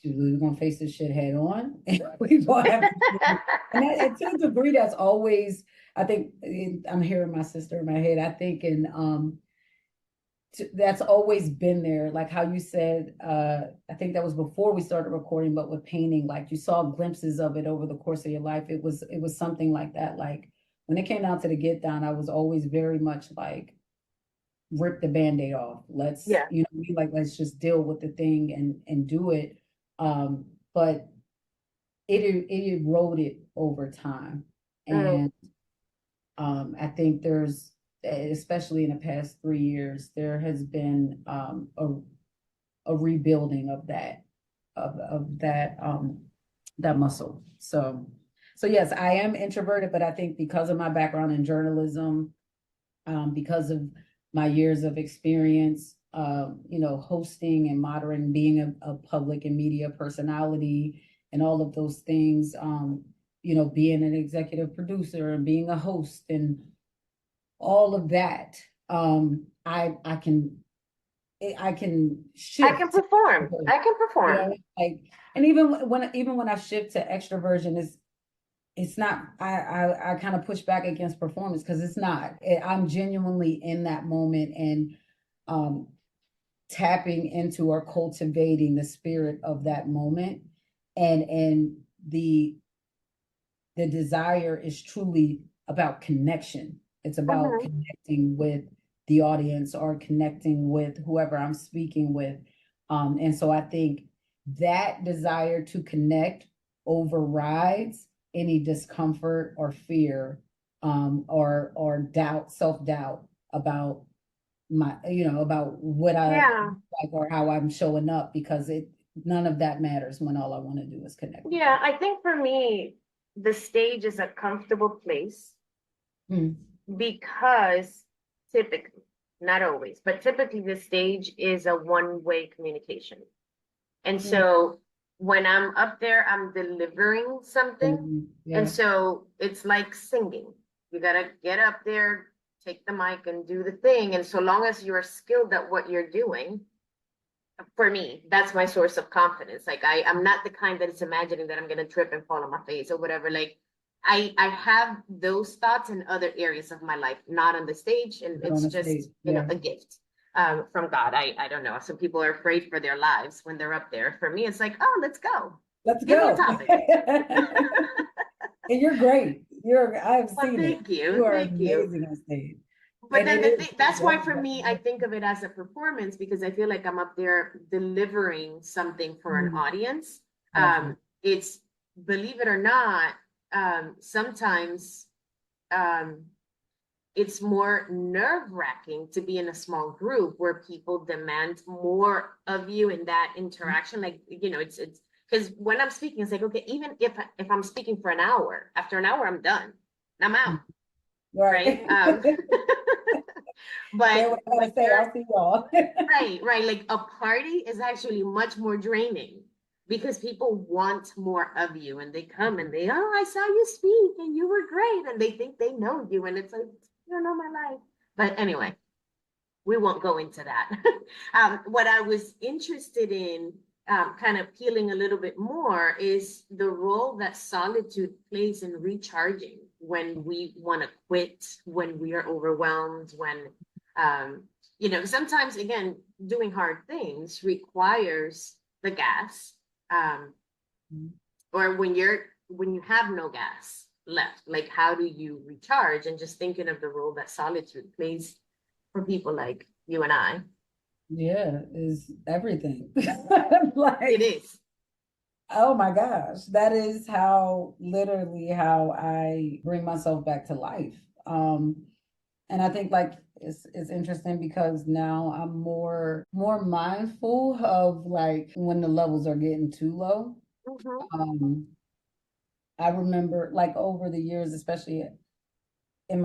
we're gonna face this shit head on. And we gonna have to, and to a degree, that's always, I think, I'm hearing my sister in my head. I think, and that's always been there. Like how you said, I think that was before we started recording, but with painting, like you saw glimpses of it over the course of your life. It was something like that. Like when it came down to the get down, I was always very much like, rip the band-aid off. Let's, Yeah. like, let's just deal with the thing and do it. But it eroded over time. Mm. And I think there's, especially in the past 3 years, there has been a rebuilding of that muscle. So yes, I am introverted, but I think because of my background in journalism, because of my years of experience, hosting and moderating, being a public and media personality, and all of those things, being an executive producer and being a host and all of that, I can I can shift. perform. I can You perform. know, like, and even when I shift to extroversion, it's not, I kind of push back against performance, because it's not. I'm genuinely in that moment, and um tapping into or cultivating the spirit of that moment, and the desire is truly about connection. It's about Mhm. connecting with the audience or connecting with whoever I'm speaking with. And so I think that desire to connect overrides any discomfort or fear, or doubt, self-doubt about my, about what I Yeah. like or how I'm showing up, because none of that matters when all I want to do is connect with Yeah, people. I think for me, the stage is a comfortable place Hmm. because typically, not always, but typically the stage is a one-way communication. And Hmm. so when I'm up there, I'm delivering something. And Yeah. so it's like singing. You gotta get up there, take the mic and do the thing. And so long as you're skilled at what you're doing, for me, that's my source of confidence. Like I'm not the kind that is imagining that I'm gonna trip and fall on my face or whatever. Like I have those thoughts in other areas of my life, not on the stage, and But on it's the stage, just yeah. a gift from God. I don't know. Some people are afraid for their lives when they're up there. For me, it's like, oh, let's go. Let's Give me a go. topic. And you're great. I've Well, seen it. thank you, You are thank you. amazing on stage. But And then it the is. thing, that's why for me, I think of it as a performance because I feel like I'm up there delivering something for an audience. Gotcha. It's, believe it or not, sometimes um, it's more nerve-wracking to be in a small group where people demand more of you in that interaction. Like, it's because when I'm speaking, it's like, okay, even if I'm speaking for an hour, after an hour, I'm done. I'm out, right? Right. Say But what I when gotta say. you're I'll see y'all. right, right, like a party is actually much more draining because people want more of you and they come and they, oh, I saw you speak and you were great. And they think they know you. And it's like, you don't know my life. But anyway, we won't go into that. What I was interested in, kind of peeling a little bit more, is the role that solitude plays in recharging when we want to quit, when we are overwhelmed, when, um, sometimes, again, doing hard things requires the gas, um, or when you have no gas left, like how do you recharge? And just thinking of the role that solitude plays for people like you and I. Yeah, is everything. It Like, is. oh my gosh, that is literally how I bring myself back to life. And I think, like, it's interesting because now I'm more mindful of, like, when the levels are getting too low. Mhm. Um, I remember, like, over the years, especially in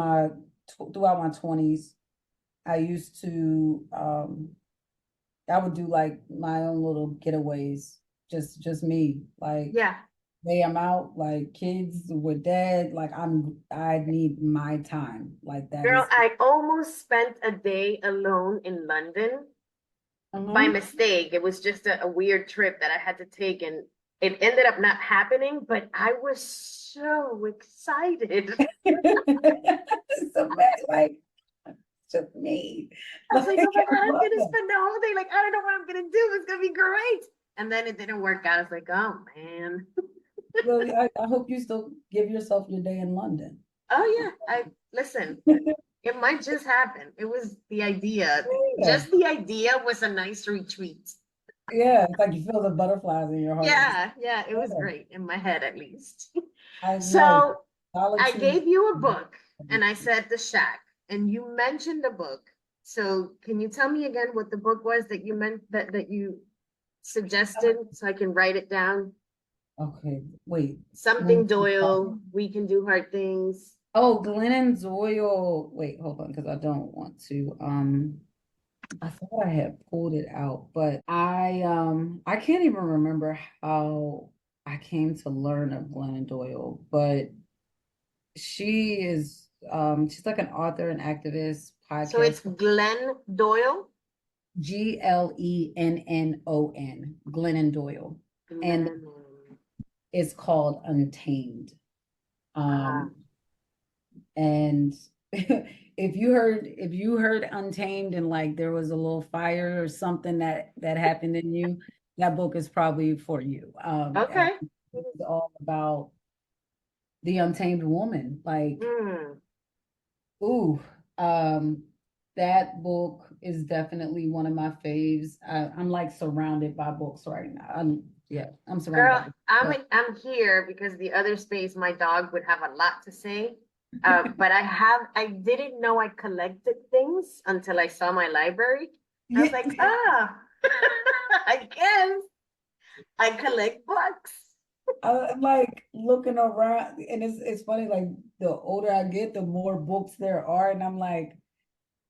throughout my 20s, I used to I would do like my own little getaways, just me. Like, Yeah. hey, I'm out, like kids were dead, like I need my time. Like that Girl, is. I almost spent a day alone in London by Mhm. mistake. It was just a weird trip that I had to take, and it ended up not happening, but I was so excited. So bad, like, just me. I was Like, like, I oh my God, I'm love gonna that. spend the whole day. Like, I don't know what I'm gonna do. It's gonna be great. And then it didn't work out. I was like, oh man. Well, I hope you still give yourself your day in London. Oh yeah. I listen. It might just happen. It was the idea. Yeah. Just the idea was a nice retreat. Yeah, it's like you feel the butterflies in your heart. Yeah, yeah, it was Yeah, great in my head at least. I know. So I Solitude. gave you a book and I said The Shack, and you mentioned a book. So can you tell me again what the book was that you meant that you suggested so I can write it down? Okay, wait. Something Doyle, We Can Do Hard Things. Oh, Glennon Doyle. Wait, hold on, because I don't want to. I thought I had pulled it out, but I can't even remember how I came to learn of Glennon Doyle, but she's like an author and activist, So it's podcast. Glenn Doyle. Glennon, Glennon Doyle. And Glenn. it's called Untamed. Ah, Um, and if you heard Untamed and like there was a little fire or something that happened in you, that book is probably for you. And okay. it's all about The Untamed Woman. Like, Mm. ooh, um, that book is definitely one of my faves. I'm like surrounded by books right now. I'm surrounded by Girl, books. But I'm here because the other space, my dog would have a lot to say. But I didn't know I collected things until I saw my library. I was yeah, like, ah, I guess I collect books. I'm like looking around, and it's funny. Like the older I get, the more books there are, and I'm like,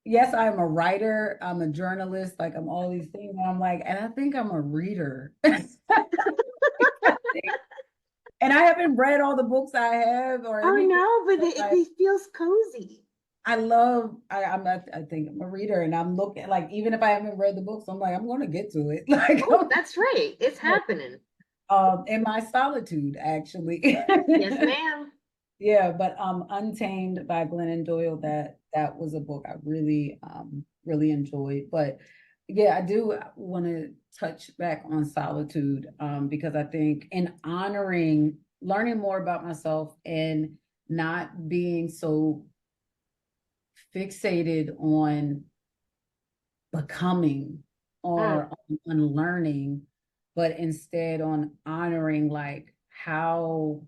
yes, I'm a writer, I'm a journalist, like I'm all these things. And I'm like, and I think I'm a reader. And I haven't read all the books I have or Oh everything. no, but But like it feels cozy. I think I'm a reader and I'm looking like even if I haven't read the books, I'm like, I'm gonna get to it. Like Oh, that's right. It's happening. in my solitude, actually. Yes, ma'am. Yeah, but Untamed by Glennon Doyle, that was a book I really really enjoyed. But yeah, I do want to touch back on solitude because I think in honoring learning more about myself and not being so fixated on becoming Mm, or on learning, but instead on honoring like how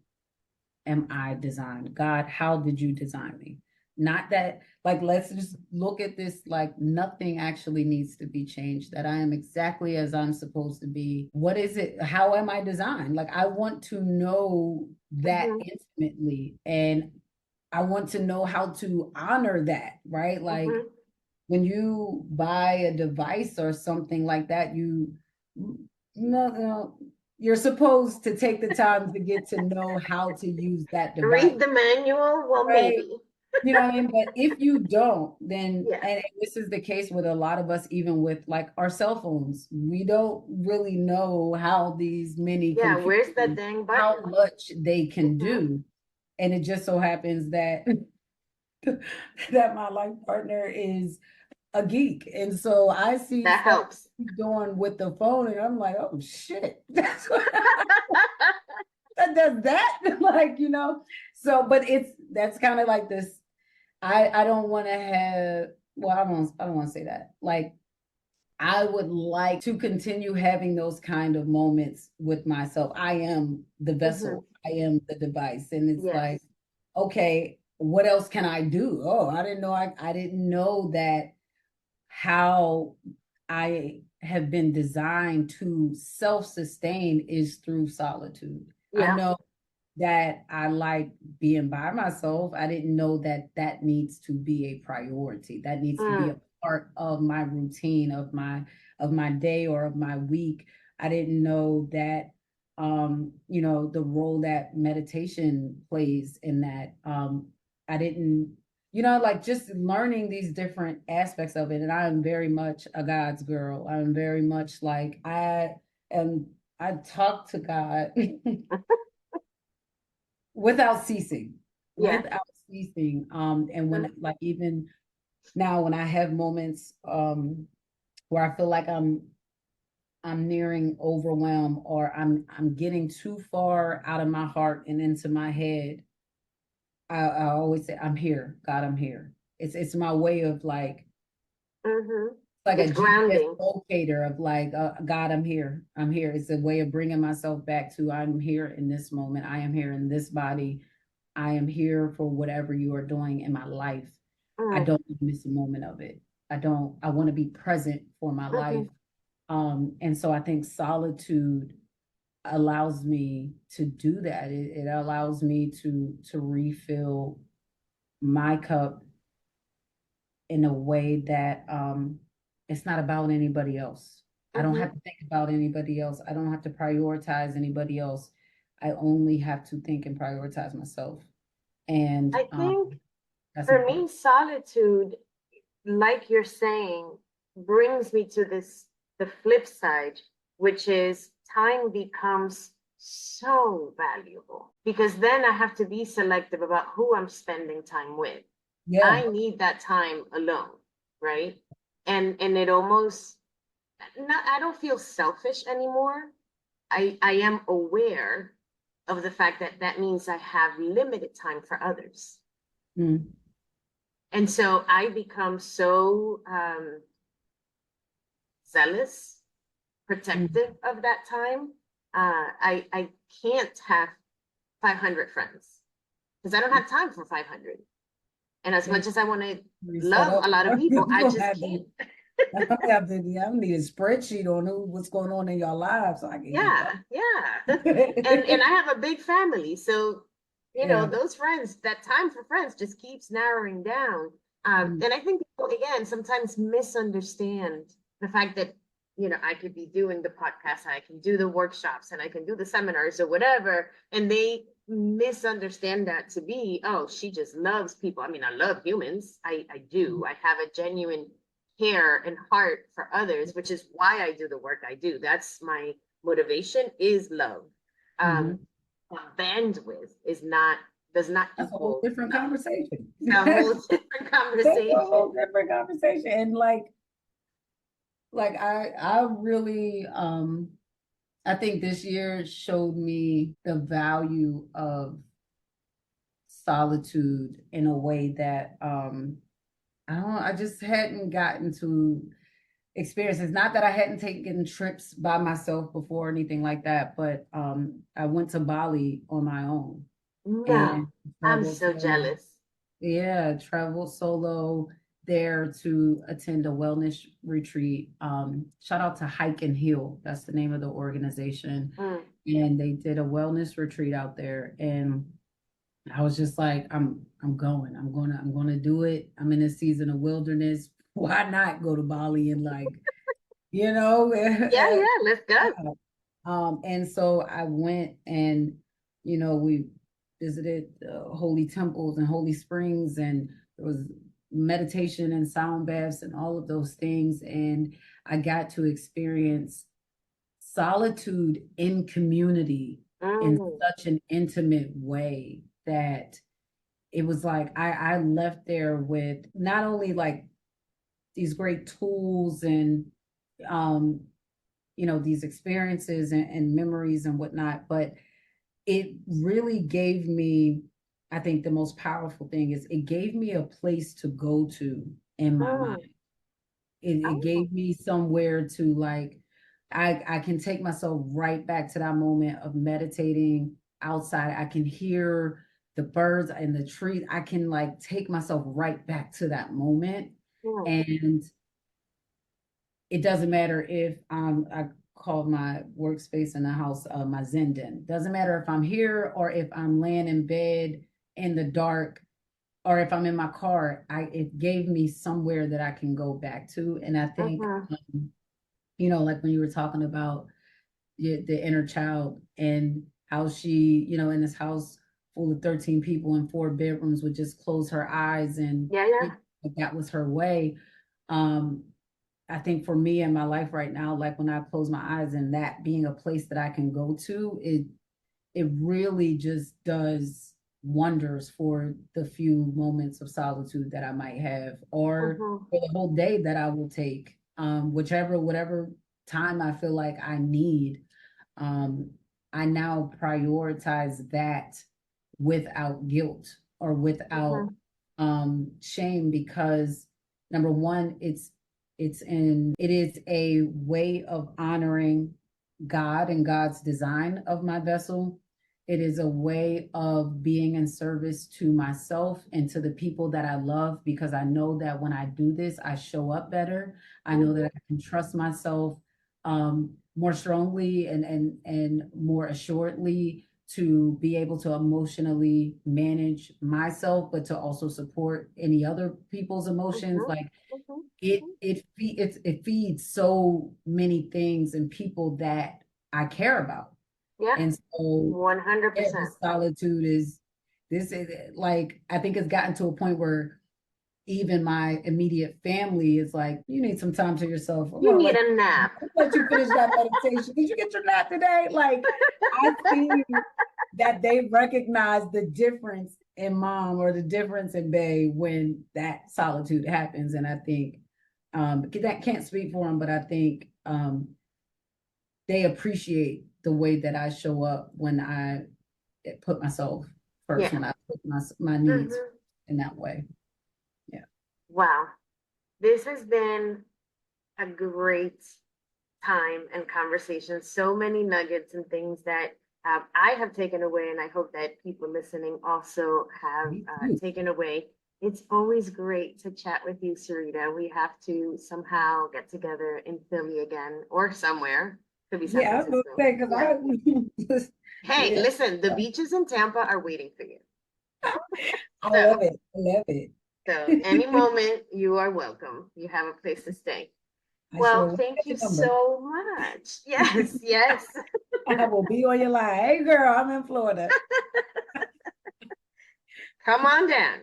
am I designed? God, how did you design me? Not that, like, let's just look at this like nothing actually needs to be changed, that I am exactly as I'm supposed to be. What is it? How am I designed? Like, I want to know that mhm, intimately, and I want to know how to honor that, right? Like, mhm. when you buy a device or something like that, no, you're supposed to take the time to get to know how to use that device, Read the manual? Well, right? maybe. You know what I mean? But if you don't, then, Yeah. and this is the case with a lot of us, even with like our cell phones, we don't really know how these mini Yeah, where's that computers, dang how button? much they can Mhm. do. And it just so happens that that my life partner is a geek. And so I see That stuff helps. he's doing with the phone and I'm like, oh shit, that's what that does that. Like, so but that's kind of like this. I don't want to have well, I don't want to say that. Like I would like to continue having those kind of moments with myself. I am the Mhm. vessel, I am the device. And it's like, Yes. okay, what else can I do? Oh, I didn't know that how I have been designed to self-sustain is through solitude. I Yeah. know that I like being by myself. I didn't know that that needs to be a priority. That needs to be Mm. a part of my routine of my day or of my week. I didn't know that the role that meditation plays in that. I didn't like just learning these different aspects of it. And I am very much a God's girl. I'm very much like am I talk to God without ceasing, Yeah. without ceasing. And Mhm. when like even now when I have moments where I feel like I'm nearing overwhelm or I'm getting too far out of my heart and into my head, I always say, I'm here, God, I'm here. It's my way of Mhm. like a It's GPS grounding. locator of like, God, I'm here. I'm here. It's a way of bringing myself back to I'm here in this moment. I am here in this body. I am here for whatever you are doing in my life. I Mm. don't miss a moment of it. I want to be present for my life. Mhm. And so I think solitude allows me to do that. It allows me to refill my cup in a way that it's not about anybody else. I don't have Mhm. to think about anybody else. I don't have to prioritize anybody else. I only have to think and prioritize myself. And I think that's for me, important. solitude, like you're saying, brings me to the flip side, which is time becomes so valuable because then I have to be selective about who I'm spending time with. Yeah. I need that time alone, right? And it almost not I don't feel selfish anymore. I am aware of the fact that that means I have limited time for others. Mm. And so I become so zealous, Mm. protective of that time. I can't have 500 friends because I don't have time for 500. And as Yeah, much as I want to we set love up. a lot of You're people, I gonna just have can't. to. I need a spreadsheet on what's going on in your lives so I can keep Yeah, up. yeah. And I have a big family. So, Yeah. those friends, that time for friends just keeps narrowing down. Mm. And I think people, again, sometimes misunderstand the fact that, I could be doing the podcast, I can do the workshops, and I can do the seminars or whatever. And they misunderstand that to be, oh, she just loves people. I mean, I love humans. I do. I have a genuine care and heart for others, which is why I do the work I do. That's my motivation is love. Mm-hmm. Um, bandwidth does not That's a whole equal different love. conversation. It's a whole different That's a whole conversation. different conversation. And like I really I think this year showed me the value of solitude in a way that I just hadn't gotten to experiences. Not that I hadn't taken trips by myself before or anything like that, but I went to Bali on my own No, and I'm traveled so solo. jealous. Yeah, traveled solo there to attend a wellness retreat. Shout out to Hike and Heal. That's the name of the organization. Mm. And they did a wellness retreat out there. And I was just like, I'm going. I'm gonna do it. I'm in a season of wilderness. Why not go to Bali and you know, Yeah, yeah, let's go. yeah. And so I went and, we visited holy temples and holy springs, and there was meditation and sound baths and all of those things. And I got to experience solitude in community in Mm. such an intimate way that it was like I left there with not only like these great tools and um, these experiences and memories and whatnot, but it really gave me, I think the most powerful thing is it gave me a place to go to in my Mm. mind. It Oh. gave me somewhere to I can take myself right back to that moment of meditating outside. I can hear the birds and the trees. I can take myself right back to that moment. Mm. And it doesn't matter if I call my workspace in the house my Zen. Doesn't matter if I'm here or if I'm laying in bed in the dark or if I'm in my car. It gave me somewhere that I can go back to. And I think, Mhm. like when you were talking about the inner child and how she, in this house full of 13 people in 4 bedrooms would just close her eyes and Yeah, yeah. that was her way. Um, I think for me in my life right now, like when I close my eyes and that being a place that I can go to, it really just does wonders for the few moments of solitude that I might have, or Mhm. for the whole day that I will take, whatever time I feel like I need. Um, I now prioritize that without guilt or without Mhm. shame because number one, it is a way of honoring God and God's design of my vessel. It is a way of being in service to myself and to the people that I love because I know that when I do this, I show up better. I know that Mhm. I can trust myself more strongly and more assuredly to be able to emotionally manage myself, but to also support any other people's emotions. Mhm. Like Mhm. it Mhm. it feeds so many things and people that I care about. Yeah, And so yeah, the 100%. solitude is this is like I think it's gotten to a point where even my immediate family is like, you need some time to yourself. I'm You gonna need let a nap. you finish that meditation. Did you get your nap today? Like I see that they recognize the difference in mom or the difference in bae when that solitude happens. And I think that can't speak for them, but I think they appreciate the way that I show up when I put myself first Yeah. when I put my needs Mhm. in that way. Yeah. Wow. This has been a great time and conversation. So many nuggets and things that I have taken away, and I hope that people listening also have Me too. taken away. It's always great to chat with you, Syreeta. We have to somehow get together in Philly again or somewhere. Could be San Yeah, I was gonna Francisco. say because Yeah. I Hey, yeah, listen, the beaches in Tampa are waiting for you. I love So, it. I love it. so any moment you are welcome. You have a place to stay. I sure Well, will thank get you your number. so much. Yes, yes. I will be on your line. Hey girl, I'm in Florida. Come on down.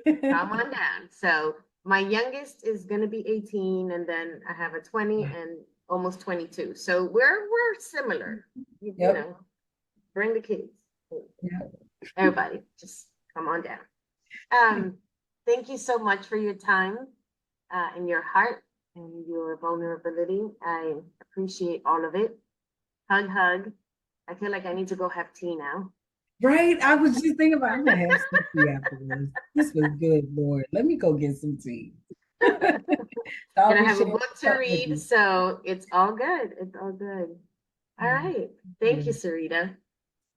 Come on down. So my youngest is gonna be 18, and then I have a 20 and almost 22. So we're similar. You Yep. know, bring the kids. Yep. Everybody, just come on down. Thank you so much for your time and your heart and your vulnerability. I appreciate all of it. Hug, hug. I feel like I need to go have tea now. Right. I was just thinking about I'm gonna have some tea after this. This was good, Lord. Let me go get some tea. I'll Gonna be have a sharing book a to cup with read, you. so it's all good. It's all good. All Yeah. right. Thank you, Syreeta.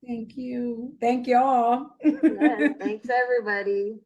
Thank you. Thank y'all. Yes, thanks everybody.